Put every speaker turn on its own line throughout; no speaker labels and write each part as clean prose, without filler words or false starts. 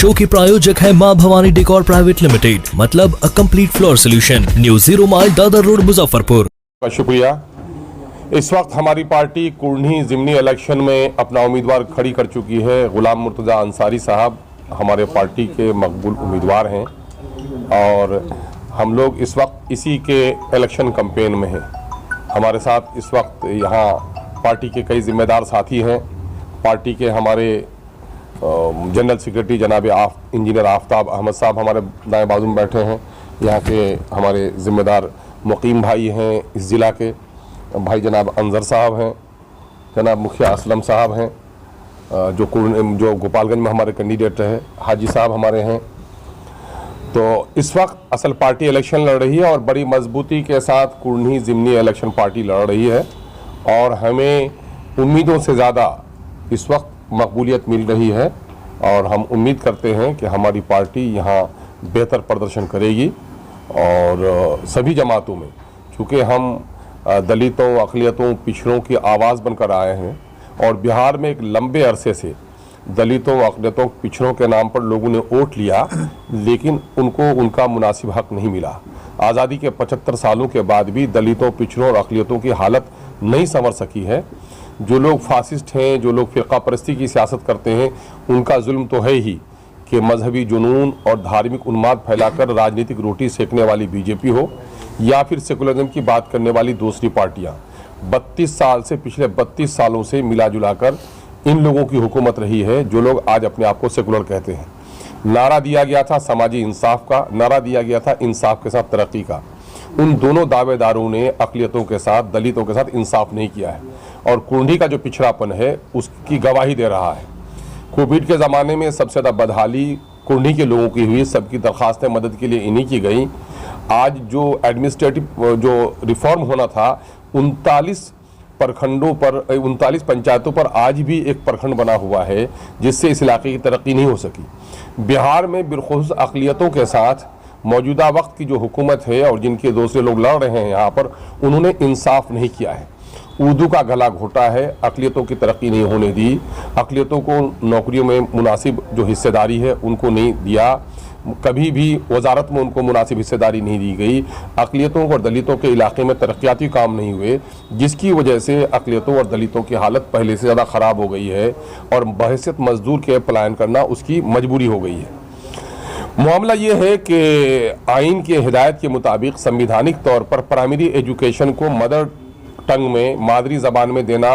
Show के प्रायोजक है मां भवानी डेकोर प्राइवेट लिमिटेड, मतलब a complete floor solution, new 0 mile Dadar road Muzaffarpur.
शुक्रिया। इस वक्त हमारी पार्टी कुर्नी ज़िमनी इलेक्शन में अपना उम्मीदवार खड़ी कर चुकी है। गुलाम मुर्तज़ा अंसारी साहब हमारे पार्टी के मकबूल उम्मीदवार हैं और हम लोग इस वक्त इसी के इलेक्शन कैंपेन में हैं। हमारे साथ इस वक्त यहाँ पार्टी के कई जिम्मेदार साथी हैं। पार्टी के हमारे जनरल सेक्रेटरी जनाब इंजीनियर आफ्ताब अहमद साहब हमारे दाएं बाजू में बैठे हैं। यहाँ के हमारे ज़िम्मेदार मुकीम भाई हैं इस ज़िला के भाई जनाब अंजर साहब हैं, जनाब मुखिया असलम साहब हैं, जो गोपालगंज में हमारे कैंडिडेट रहे हाजी साहब हमारे हैं। तो इस वक्त असल पार्टी इलेक्शन लड़ रही है और बड़ी मजबूती के साथ कुर्नी ज़िमनी इलेक्शन पार्टी लड़ रही है और हमें उम्मीदों से ज़्यादा इस वक्त मकबूलियत मिल रही है और हम उम्मीद करते हैं कि हमारी पार्टी यहाँ बेहतर प्रदर्शन करेगी। और सभी जमातों में चूँकि हम दलितों, अक़लियतों, पिछड़ों की आवाज़ बनकर आए हैं और बिहार में एक लंबे अरसे से दलितों, अक़लियतों, पिछड़ों के नाम पर लोगों ने वोट लिया, लेकिन उनको उनका मुनासिब हक नहीं मिला। आज़ादी के 75 सालों के बाद भी दलितों, पिछड़ों और अक़लियतों की हालत नहीं संवर सकी है। जो लोग फासिस्ट हैं, जो लोग फ़िरका परस्ती की सियासत करते हैं, उनका जुल्म तो है ही कि मजहबी जुनून और धार्मिक उन्माद फैलाकर राजनीतिक रोटी सेकने वाली बीजेपी हो या फिर सेकुलरिज्म की बात करने वाली दूसरी पार्टियां। 32 साल से, पिछले 32 सालों से मिला जुला कर इन लोगों की हुकूमत रही है जो लोग आज अपने आप को सेकुलर कहते हैं। नारा दिया गया था समाजी इंसाफ का, नारा दिया गया था इंसाफ के साथ तरक्की का। उन दोनों दावेदारों ने अक़लियतों के साथ, दलितों के साथ इंसाफ नहीं किया है और कुर्नी का जो पिछड़ापन है उसकी गवाही दे रहा है। कोविड के ज़माने में सबसे ज़्यादा बदहाली कुर्नी के लोगों की हुई, सबकी दरख्वास्तें मदद के लिए इन्हीं की गई। आज जो एडमिनिस्ट्रेटिव जो रिफॉर्म होना था 39 प्रखंडों पर, 39 पंचायतों पर आज भी एक प्रखंड बना हुआ है जिससे इस इलाके की तरक्की नहीं हो सकी। बिहार में बिलखुसूस अक़लियतों के साथ मौजूदा वक्त की जो हुकूमत है और जिनके दूसरे लोग लड़ रहे हैं यहाँ पर, उन्होंने इंसाफ नहीं किया है। उर्दू का गला घोटा है, अक़लियतों की तरक्की नहीं होने दी, अक़लियतों को नौकरियों में मुनासिब जो हिस्सेदारी है उनको नहीं दिया, कभी भी वजारत में उनको मुनासिब हिस्सेदारी नहीं दी गई। अक़लियतों और दलितों के इलाके में तरक्याती काम नहीं हुए, जिसकी वजह से अक़लियतों और दलितों की हालत पहले से ज़्यादा ख़राब हो गई है और बहैसियत मजदूर के पलायन करना उसकी मजबूरी हो गई है। मामला ये है कि आइन के हिदायत के मुताबिक संविधानिक तौर पर प्राइमरी एजुकेशन को मदर टंग में, मादरी ज़बान में देना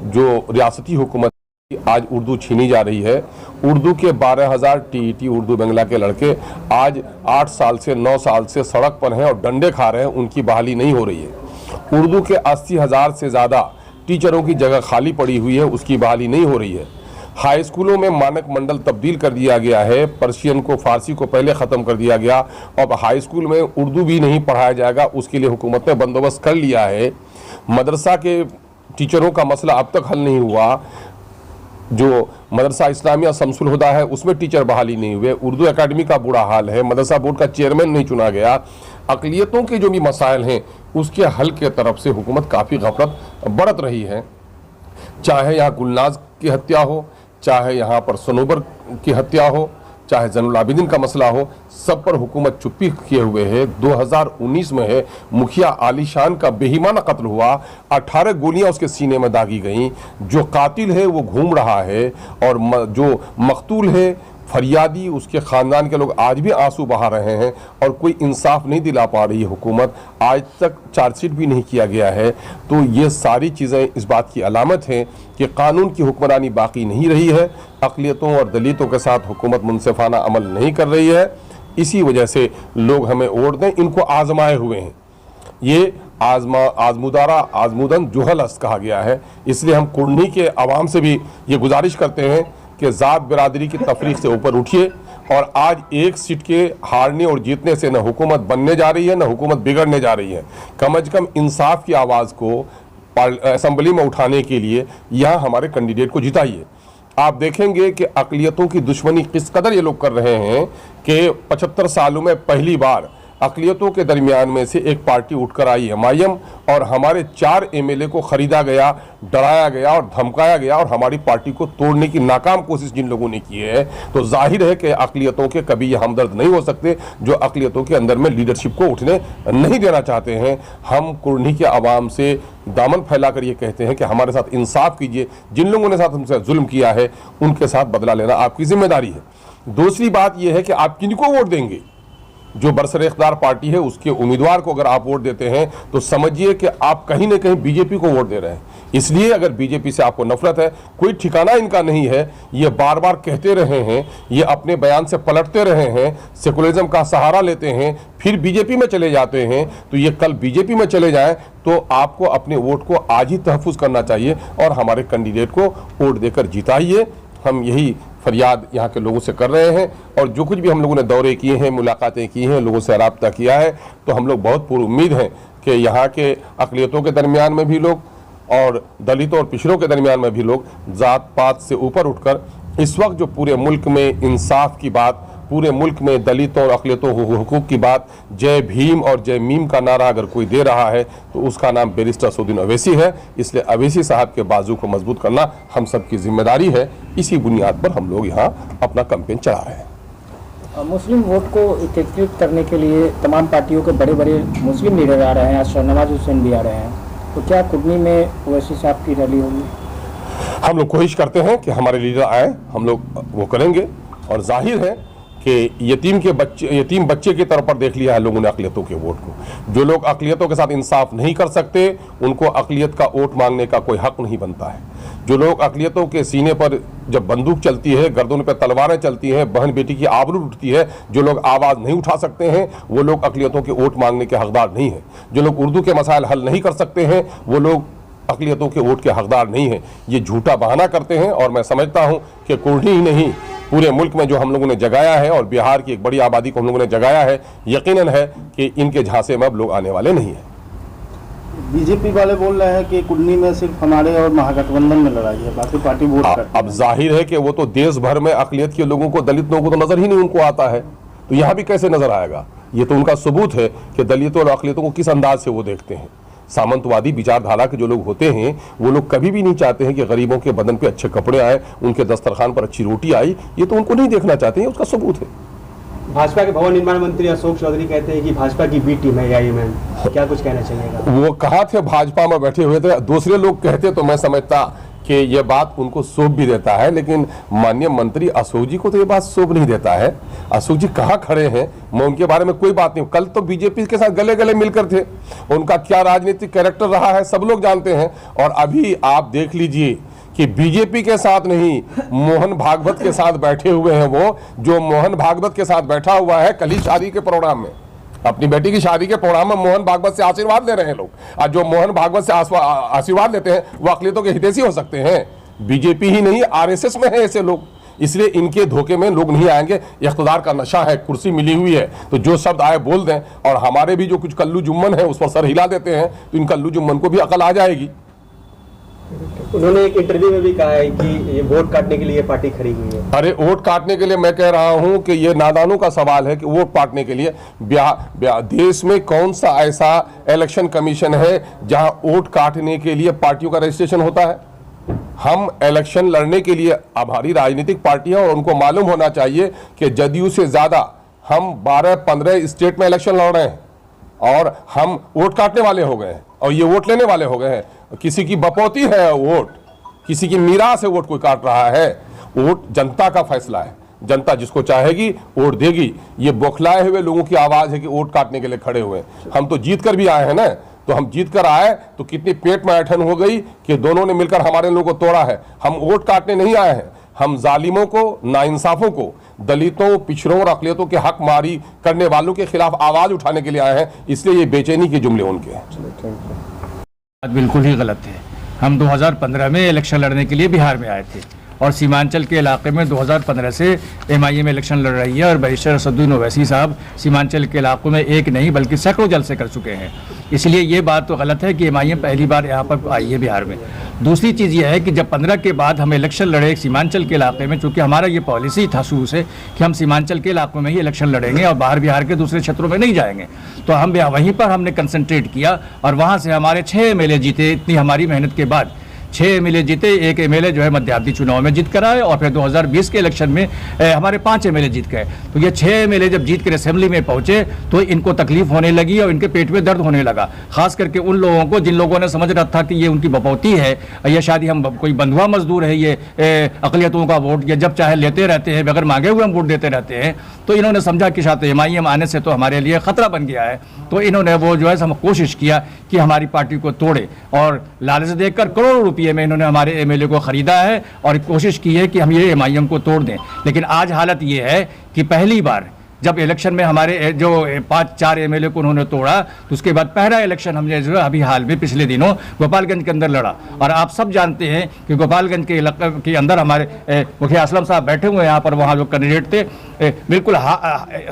जो रियासती हुकूमत आज उर्दू छीनी जा रही है। उर्दू के 12,000 टीईटी उर्दू बंगला के लड़के आज 8 साल से 9 साल से सड़क पर हैं और डंडे खा रहे हैं, उनकी बहाली नहीं हो रही है। उर्दू के 80,000 से ज़्यादा टीचरों की जगह खाली पड़ी हुई है, उसकी बहाली नहीं हो रही है। हाई स्कूलों में मानक मंडल तब्दील कर दिया गया है, पर्शियन को, फारसी को पहले ख़त्म कर दिया गया। अब हाई स्कूल में उर्दू भी नहीं पढ़ाया जाएगा, उसके लिए हुकूमत ने बंदोबस्त कर लिया है। मदरसा के टीचरों का मसला अब तक हल नहीं हुआ। जो मदरसा इस्लामिया शमसुल हुदा है उसमें टीचर बहाली नहीं हुए। उर्दू एकेडमी का बुरा हाल है, मदरसा बोर्ड का चेयरमैन नहीं चुना गया। अक़लियतों के जो भी मसाइल हैं उसके हल के तरफ से हुकूमत काफ़ी गफलत बरत रही है। चाहे यहाँ गुलनाज की हत्या हो, चाहे यहाँ पर सनोबर की हत्या हो, चाहे ज़ैनुल आबिदीन का मसला हो, सब पर हुकूमत चुप्पी किए हुए है। 2019 में है मुखिया आलीशान का बेईमाना कत्ल हुआ, 18 गोलियां उसके सीने में दागी गईं। जो कातिल है वो घूम रहा है और जो मकतूल है, फरियादी, उसके ख़ानदान के लोग आज भी आंसू बहा रहे हैं और कोई इंसाफ नहीं दिला पा रही है हुकूमत। आज तक चार्जशीट भी नहीं किया गया है। तो ये सारी चीज़ें इस बात की अलामत हैं कि कानून की हुक्मरानी बाकी नहीं रही है। अक़लियतों और दलितों के साथ हुकूमत मुनसिफाना अमल नहीं कर रही है। इसी वजह से लोग हमें वोट दें, इनको आजमाए हुए हैं। ये आजमुदारा आजमुदन जुहलस कहा गया है। इसलिए हम कुर्नी के अवाम से भी ये गुजारिश करते हैं कि ज़ात बिरादरी की तफरीक से ऊपर उठिए और आज एक सीट के हारने और जीतने से न हुकूमत बनने जा रही है न हुकूमत बिगड़ने जा रही है। कम अज़ कम इंसाफ की आवाज़ को असम्बली में उठाने के लिए यहाँ हमारे कैंडिडेट को जिताइए। आप देखेंगे कि अक़लियतों की दुश्मनी किस कदर ये लोग कर रहे हैं कि 75 सालों में पहली बार अक़लियतों के दरमियान में से एक पार्टी उठकर आई एमआईएम, और हमारे 4 एमएलए को खरीदा गया, डराया गया और धमकाया गया और हमारी पार्टी को तोड़ने की नाकाम कोशिश जिन लोगों ने की है, तो जाहिर है कि अक़लियतों के कभी ये हमदर्द नहीं हो सकते जो अक़लियतों के अंदर में लीडरशिप को उठने नहीं देना चाहते हैं। हम कुर्नी के आवाम से दामन फैलाकर ये कहते हैं कि हमारे साथ इंसाफ कीजिए, जिन लोगों ने साथ हमसे जुल्म किया है उनके साथ बदला लेना आपकी जिम्मेदारी है। दूसरी बात यह है कि आप किनको वोट देंगे। जो बरसर इख्तियार पार्टी है उसके उम्मीदवार को अगर आप वोट देते हैं तो समझिए कि आप कहीं ना कहीं बीजेपी को वोट दे रहे हैं। इसलिए अगर बीजेपी से आपको नफरत है, कोई ठिकाना इनका नहीं है, ये बार बार कहते रहे हैं, ये अपने बयान से पलटते रहे हैं, सेकुलरिज्म का सहारा लेते हैं, फिर बीजेपी में चले जाते हैं, तो ये कल बीजेपी में चले जाएं तो आपको अपने वोट को आज ही तहफ़्फ़ुज़ करना चाहिए और हमारे कैंडिडेट को वोट देकर जिताइए। हम यही फरियाद यहाँ के लोगों से कर रहे हैं, और जो कुछ भी हम लोगों ने दौरे किए हैं, मुलाकातें की हैं, लोगों से राब्ता किया है, तो हम लोग बहुत पूरी उम्मीद हैं कि यहाँ के अक़लियतों के दरमियान में भी लोग और दलितों और पिछड़ों के दरमियान में भी लोग ज़ात पात से ऊपर उठकर इस वक्त जो पूरे मुल्क में इंसाफ की बात, पूरे मुल्क में दलितों और अक़लियतों हुकूक की बात, जय भीम और जय मीम का नारा अगर कोई दे रहा है तो उसका नाम बैरिस्टर असदुद्दीन अवैसी है। इसलिए अवैसी साहब के बाजू को मजबूत करना हम सब की जिम्मेदारी है। इसी बुनियाद पर हम लोग यहाँ अपना कैंपेन चला रहे हैं।
मुस्लिम वोट को एकत्रित करने के लिए तमाम पार्टियों के बड़े बड़े मुस्लिम लीडर आ रहे हैं, आज शहनवाज हुसैन भी आ रहे हैं, तो क्या कुर्नी में ओवैसी साहब की रैली होगी?
हम लोग कोशिश करते हैं कि हमारे लीडर आए, हम लोग वो करेंगे, और जाहिर है कि यतीम बच्चे की तरफ पर देख लिया है लोगों ने अक़लियतों के वोट को। जो लोग अक़लियतों के साथ इंसाफ नहीं कर सकते उनको अक़लियत का वोट मांगने का कोई हक नहीं बनता है। जो लोग अक़लियतों के सीने पर जब बंदूक चलती है, गर्दन पर तलवारें चलती हैं, बहन बेटी की आबरू उठती है, जो लोग आवाज़ नहीं उठा सकते हैं वो लोग अक़लियतों के वोट मांगने के हकदार नहीं हैं। जो लोग उर्दू के मसाइल हल नहीं कर सकते हैं वो लोग अक़लियतों के वोट के हकदार नहीं हैं। ये झूठा बहाना करते हैं, और मैं समझता हूँ कि कुर्नी ही नहीं पूरे मुल्क में जो हम लोगों ने जगाया है और बिहार की एक बड़ी आबादी को हम लोगों ने जगाया है, यकीनन है कि इनके झांसे में अब लोग आने वाले नहीं हैं।
बीजेपी वाले बोल रहे हैं कि कुर्नी में सिर्फ हमारे और महागठबंधन में लड़ाई है, बाकी पार्टी वोट करती है।
अब जाहिर है कि वो तो देश भर में अक़लियत के लोगों को, दलित लोगों को तो नजर ही नहीं उनको आता है, तो यहाँ भी कैसे नजर आएगा? ये तो उनका सबूत है कि दलितों और अक़लियतों को किस अंदाज से वो देखते हैं। सामंतवादी विचारधारा के जो लोग होते हैं वो लोग कभी भी नहीं चाहते हैं कि गरीबों के बदन पे अच्छे कपड़े आए, उनके दस्तरखान पर अच्छी रोटी आई, ये तो उनको नहीं देखना चाहते हैं, उसका सबूत है।
भाजपा के भवन निर्माण मंत्री अशोक चौधरी कहते हैं कि भाजपा की बी टीम है एआईएमएम, क्या कुछ कहना चाहिएगा?
वो कहाँ थे? भाजपा में बैठे हुए थे, दूसरे लोग कहते तो मैं समझता कि ये बात उनको शोभ भी देता है, लेकिन माननीय मंत्री अशोक जी को तो ये बात शोभ नहीं देता है। अशोक जी कहाँ खड़े हैं, मैं उनके बारे में कोई बात नहीं। कल तो बीजेपी के साथ गले गले मिलकर थे, उनका क्या राजनीतिक कैरेक्टर रहा है सब लोग जानते हैं। और अभी आप देख लीजिए कि बीजेपी के साथ नहीं, मोहन भागवत के साथ बैठे हुए हैं। वो जो मोहन भागवत के साथ बैठा हुआ है कल ही शादी के प्रोग्राम में, अपनी बेटी की शादी के प्रोग्राम में मोहन भागवत से आशीर्वाद ले रहे हैं लोग। और जो मोहन भागवत से आशीर्वाद लेते हैं वो अक़लियतों के हितैषी हो सकते हैं। बीजेपी ही नहीं, आरएसएस में है ऐसे लोग, इसलिए इनके धोखे में लोग नहीं आएंगे। इख्तिदार का नशा है, कुर्सी मिली हुई है तो जो शब्द आए बोल दें, और हमारे भी जो कुछ कल्लू जुम्मन है उस पर सर हिला देते हैं, तो इन कल्लू जुम्मन को भी अकल आ जाएगी।
उन्होंने एक इंटरव्यू में भी कहा है कि ये वोट काटने के लिए पार्टी खड़ी हुई है।
अरे वोट काटने के लिए मैं कह रहा हूं कि ये नादानों का सवाल है कि वोट काटने के लिए देश में कौन सा ऐसा इलेक्शन कमीशन है जहां वोट काटने के लिए पार्टियों का रजिस्ट्रेशन होता है? हम इलेक्शन लड़ने के लिए आभारी राजनीतिक पार्टियां, और उनको मालूम होना चाहिए कि जदयू से ज्यादा हम 12-15 स्टेट में इलेक्शन लड़ रहे हैं और हम वोट काटने वाले हो गए हैं और ये वोट लेने वाले हो गए हैं। किसी की बपौती है वोट, किसी की मीरा से वोट कोई काट रहा है। वोट जनता का फैसला है, जनता जिसको चाहेगी वोट देगी। ये बौखलाए हुए लोगों की आवाज है कि वोट काटने के लिए खड़े हुए। हम तो जीत कर भी आए हैं ना, तो हम जीत कर आए तो कितनी पेट में ऐठन हो गई कि दोनों ने मिलकर हमारे लोगों को तोड़ा है। हम वोट काटने नहीं आए हैं, हम जालिमों को, नाइंसाफों को, दलितों, पिछड़ों और अक़लियतों के हक मारी करने वालों के खिलाफ आवाज उठाने के लिए आए हैं। इसलिए ये बेचैनी के जुमले उनके हैं।
बात बिल्कुल ही गलत है। हम 2015 में इलेक्शन लड़ने के लिए बिहार में आए थे और सीमांचल के इलाके में 2015 से MIM इलेक्शन लड़ रही है और बैरिस्टर असदुद्दीन ओवैसी साहब सीमांचल के इलाकों में एक नहीं बल्कि सैकड़ों जलसे कर चुके हैं। इसलिए ये बात तो गलत है कि MIM पहली बार यहाँ पर आई है बिहार में। दूसरी चीज़ ये है कि जब 15 के बाद हम इलेक्शन लड़े सीमांचल के इलाके में, चूँकि हमारा ये पॉलिसी था शुरू से कि हम सीमांचल के इलाकों में ही इलेक्शन लड़ेंगे और बाहर बिहार के दूसरे क्षेत्रों में नहीं जाएंगे, तो हम वहीं पर हमने कंसंट्रेट किया और वहाँ से हमारे 6 MLA जीते। इतनी हमारी मेहनत के बाद 6 MLA जीते, 1 MLA जो है मध्यावधि चुनाव में जीत कर आए और फिर 2020 के इलेक्शन में हमारे 5 MLA जीत गए। तो ये 6 MLA जब जीत कर असेंबली में पहुंचे तो इनको तकलीफ होने लगी और इनके पेट में दर्द होने लगा, खास करके उन लोगों को जिन लोगों ने समझ रहा था कि ये उनकी बपौती है, या शायद हम कोई बंधुआ मजदूर है, ये अकलियतों का वोट ये जब चाहे लेते रहते हैं, बगैर मांगे हुए हम वोट देते रहते हैं। तो इन्होंने समझा कि शायद MIM आने से तो हमारे लिए खतरा बन गया है, तो इन्होंने वो जो है हम कोशिश किया कि हमारी पार्टी को तोड़े और लालच देकर करोड़ों रुपये में इन्होंने हमारे MLA को ख़रीदा है और कोशिश की है कि हम ये MIM को तोड़ दें। लेकिन आज हालत ये है कि पहली बार जब इलेक्शन में हमारे जो 5-4 MLA को उन्होंने तोड़ा, तो उसके बाद पहला इलेक्शन हमने जो है अभी हाल में पिछले दिनों गोपालगंज के अंदर लड़ा। और आप सब जानते हैं कि गोपालगंज के इलाके के अंदर हमारे मुखिया असलम साहब बैठे हुए हैं यहाँ पर, वहाँ जो कैंडिडेट थे बिल्कुल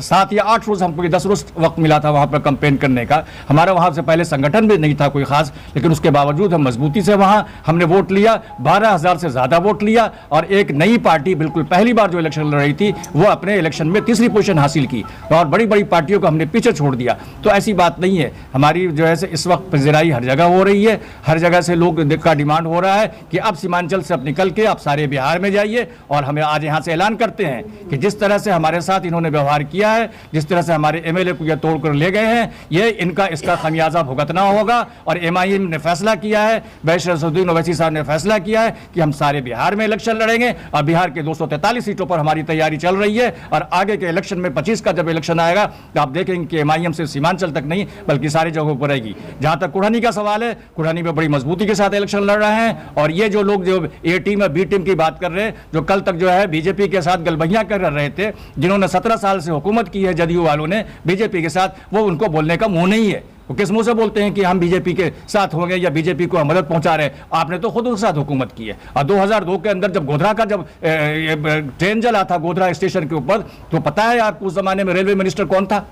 7 या 8 रोज़, हमको 10 रोज़ वक्त मिला था वहाँ पर कंपेन करने का। हमारा वहाँ से पहले संगठन भी नहीं था कोई ख़ास, लेकिन उसके बावजूद हम मजबूती से वहाँ हमने वोट लिया, 12,000 से ज़्यादा वोट लिया और एक नई पार्टी बिल्कुल पहली बार जो इलेक्शन लड़ रही थी वो अपने इलेक्शन में तीसरी पोजीशन हासिल की और बड़ी बड़ी पार्टियों को हमने पीछे छोड़ दिया। तो ऐसी बात नहीं है, हमारी जो है इस वक्त पज़िराई हर जगह हो रही है, हर जगह से लोग का डिमांड हो रहा है कि अब सीमांचल से अब निकल के आप सारे बिहार में जाइए। और हमें आज यहाँ से ऐलान करते हैं कि जिस तरह से हमारे साथ इन्होंने व्यवहार किया है, जिस तरह से हमारे MLA को यह तोड़ कर ले गए हैं, ये इसका खमियाजा भुगतना होगा। और MIM ने फैसला किया है, बैरिस्टर असदुद्दीन ओवैसी साहब ने फैसला किया है कि हम सारे बिहार में इलेक्शन लड़ेंगे और बिहार के 243 सीटों पर हमारी तैयारी चल रही है। और आगे के इलेक्शन में 25 का जब इलेक्शन आएगा तो आप देखेंगे कि MIM से सीमांचल तक नहीं बल्कि सारी जगहों पर रहेगी। जहां तक कुढ़नी का सवाल है, कुढ़नी में बड़ी मजबूती के साथ इलेक्शन लड़ रहे हैं। और ये जो लोग जो A टीम और B टीम की बात कर रहे हैं, जो कल तक जो है बीजेपी के साथ गलबहियां कर रहे थे, जिन्होंने 17 साल से हुकूमत की है जदयू वालों ने बीजेपी के साथ, वो उनको बोलने का मुंह नहीं है। वो किस मुंह से बोलते हैं कि हम बीजेपी के साथ होंगे या बीजेपी को मदद पहुंचा रहे हैं? आपने तो खुद उनके साथ हुकूमत की है। और 2002 के अंदर जब गोधरा का जब ट्रेन जला था गोधरा स्टेशन के ऊपर, तो पता है आपको उस जमाने में रेलवे मिनिस्टर कौन था?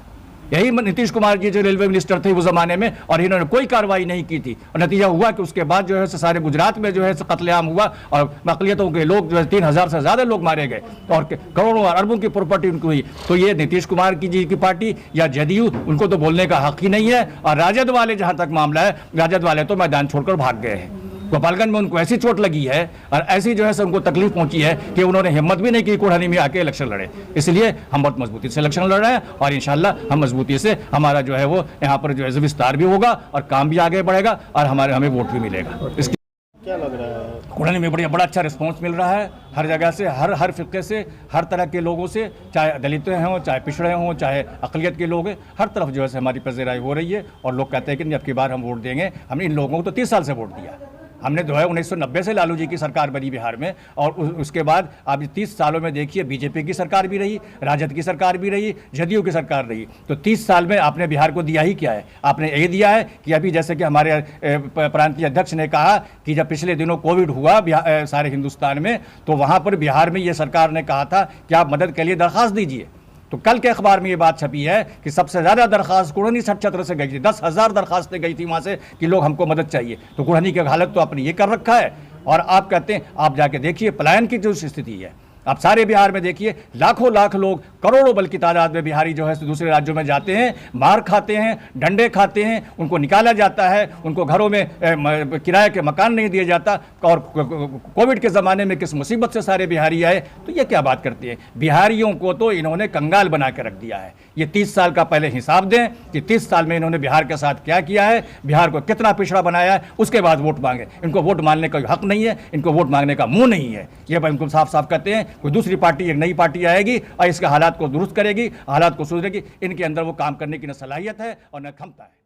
यही नीतीश कुमार जी जो रेलवे मिनिस्टर थे उस जमाने में, और इन्होंने कोई कार्रवाई नहीं की थी। और नतीजा हुआ कि उसके बाद जो है सारे गुजरात में जो है कत्लेआम हुआ और अक़लियतों के लोग जो है 3,000 से ज़्यादा लोग मारे गए और करोड़ों और अरबों की प्रॉपर्टी उनको हुई। तो ये नीतीश कुमार जी की पार्टी या जदयू, उनको तो बोलने का हक ही नहीं है। और राजद वाले, जहाँ तक मामला है, राजद वाले तो मैदान छोड़कर भाग गए हैं। गोपालगंज में उनको ऐसी चोट लगी है और ऐसी जो है उनको तकलीफ पहुंची है कि उन्होंने हिम्मत भी नहीं की कुढ़नी में आके इलेक्शन लड़े। इसलिए हम बहुत मजबूती से इलेक्शन लड़ रहे हैं और इंशाल्लाह हम मजबूती से हमारा जो है वो यहाँ पर जो है विस्तार भी होगा और काम भी आगे बढ़ेगा और हमें वोट भी मिलेगा। इसकी
क्या लग रहा है?
कुढ़नी में बड़ा अच्छा रिस्पॉन्स मिल रहा है हर जगह से, हर फिक्रे से, हर तरह के लोगों से, चाहे दलित हों, चाहे पिछड़े हों, चाहे अक़लियत के लोग हैं, हर तरफ जो है हमारी पज़िराई हो रही है। और लोग कहते हैं कि अब की बार हम वोट देंगे। हमने इन लोगों को तो 30 साल से वोट दिया। हमने जो है 1990 से लालू जी की सरकार बनी बिहार में और उसके बाद आप 30 सालों में देखिए बीजेपी की सरकार भी रही, राजद की सरकार भी रही, जदयू की सरकार रही। तो 30 साल में आपने बिहार को दिया ही क्या है? आपने ये दिया है कि अभी जैसे कि हमारे प्रांतीय अध्यक्ष ने कहा कि जब पिछले दिनों कोविड हुआ सारे हिंदुस्तान में, तो वहाँ पर बिहार में ये सरकार ने कहा था कि आप मदद के लिए दरख्वास्त दीजिए। तो कल के अखबार में ये बात छपी है कि सबसे ज़्यादा दरख्वास्त कुढ़नी क्षेत्र से गई थी, 10,000 दरख्वास्तें गई थी वहाँ से कि लोग हमको मदद चाहिए। तो कुढ़नी की हालत तो आपने ये कर रखा है। और आप कहते हैं, आप जाके देखिए पलायन की जो स्थिति है, आप सारे बिहार में देखिए, लाखों लाख लोग, करोड़ों बल्कि तादाद में बिहारी जो है दूसरे राज्यों में जाते हैं, मार खाते हैं, डंडे खाते हैं, उनको निकाला जाता है, उनको घरों में किराए के मकान नहीं दिया जाता। और कोविड के ज़माने में किस मुसीबत से सारे बिहारी आए। तो ये क्या बात करती है? बिहारियों को तो इन्होंने कंगाल बना के रख दिया है। ये 30 साल का पहले हिसाब दें कि 30 साल में इन्होंने बिहार के साथ क्या किया है, बिहार को कितना पिछड़ा बनाया है, उसके बाद वोट मांगे। इनको वोट मांगने का हक नहीं है, इनको वोट मांगने का मुंह नहीं है। ये इनको साफ साफ कहते हैं कोई दूसरी पार्टी, एक नई पार्टी आएगी और इसके हालात को दुरुस्त करेगी, हालात को सुधरेगी। इनके अंदर वो काम करने की न सलाहियत है और न क्षमता है।